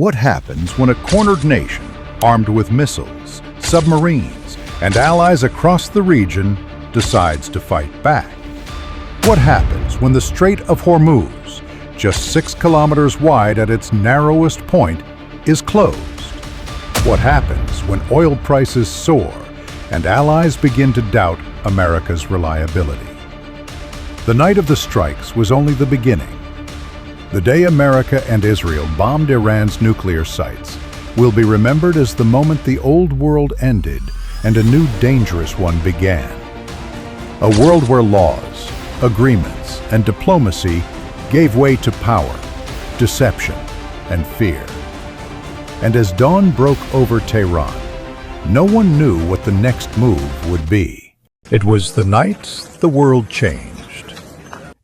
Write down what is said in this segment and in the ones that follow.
What happens when a cornered nation, armed with missiles, submarines, and allies across the region, decides to fight back? What happens when the Strait of Hormuz, just 6 kilometers wide at its narrowest point, is closed? What happens when oil prices soar and allies begin to doubt America's reliability? The night of the strikes was only the beginning. The day America and Israel bombed Iran's nuclear sites will be remembered as the moment the old world ended and a new dangerous one began. A world where laws, agreements, and diplomacy gave way to power, deception, and fear. And as dawn broke over Tehran, no one knew what the next move would be. It was the night the world changed.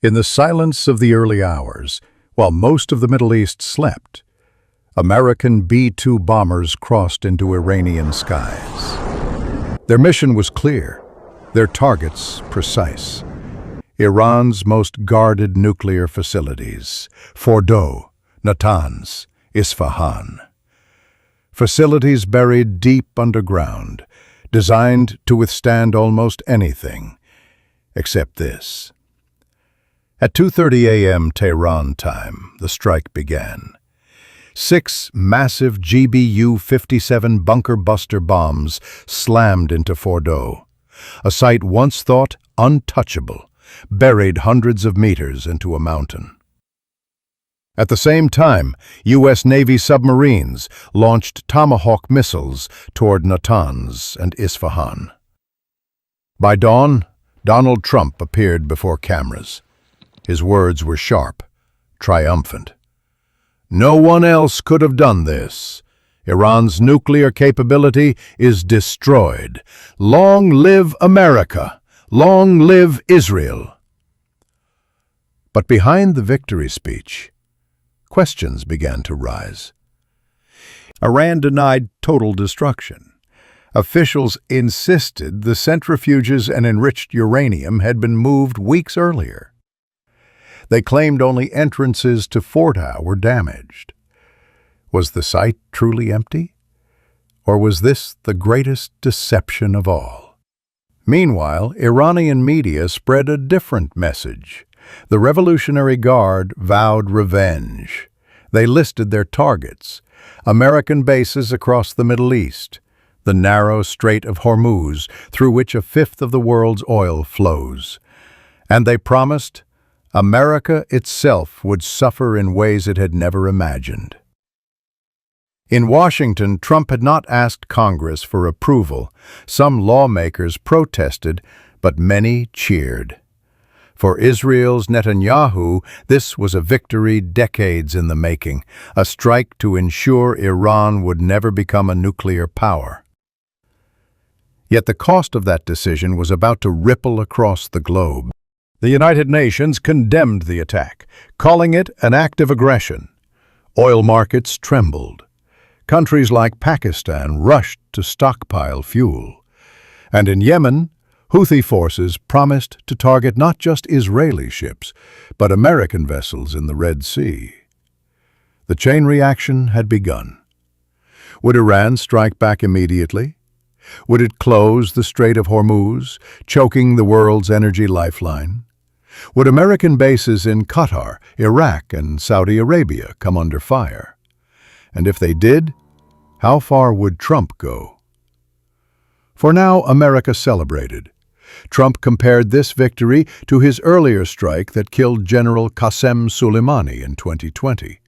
In the silence of the early hours, while most of the Middle East slept, American B-2 bombers crossed into Iranian skies. Their mission was clear, their targets precise. Iran's most guarded nuclear facilities, Fordo, Natanz, Isfahan. Facilities buried deep underground, designed to withstand almost anything, except this. At 2:30 a.m. Tehran time, the strike began. 6 massive GBU-57 bunker-buster bombs slammed into Fordo, a site once thought untouchable, buried hundreds of meters into a mountain. At the same time, U.S. Navy submarines launched Tomahawk missiles toward Natanz and Isfahan. By dawn, Donald Trump appeared before cameras. His words were sharp, triumphant. "No one else could have done this. Iran's nuclear capability is destroyed. Long live America! Long live Israel!" But behind the victory speech, questions began to rise. Iran denied total destruction. Officials insisted the centrifuges and enriched uranium had been moved weeks earlier. They claimed only entrances to Fordo were damaged. Was the site truly empty? Or was this the greatest deception of all? Meanwhile, Iranian media spread a different message. The Revolutionary Guard vowed revenge. They listed their targets: American bases across the Middle East, the narrow Strait of Hormuz through which a fifth of the world's oil flows. And they promised America itself would suffer in ways it had never imagined. In Washington, Trump had not asked Congress for approval. Some lawmakers protested, but many cheered. For Israel's Netanyahu, this was a victory decades in the making, a strike to ensure Iran would never become a nuclear power. Yet the cost of that decision was about to ripple across the globe. The United Nations condemned the attack, calling it an act of aggression. Oil markets trembled. Countries like Pakistan rushed to stockpile fuel. And in Yemen, Houthi forces promised to target not just Israeli ships, but American vessels in the Red Sea. The chain reaction had begun. Would Iran strike back immediately? Would it close the Strait of Hormuz, choking the world's energy lifeline? Would American bases in Qatar, Iraq, and Saudi Arabia come under fire? And if they did, how far would Trump go? For now, America celebrated. Trump compared this victory to his earlier strike that killed General Qasem Soleimani in 2020.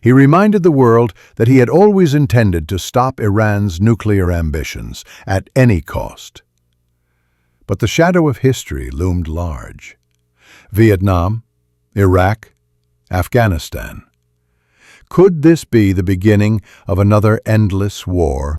He reminded the world that he had always intended to stop Iran's nuclear ambitions at any cost. But the shadow of history loomed large. Vietnam, Iraq, Afghanistan. Could this be the beginning of another endless war?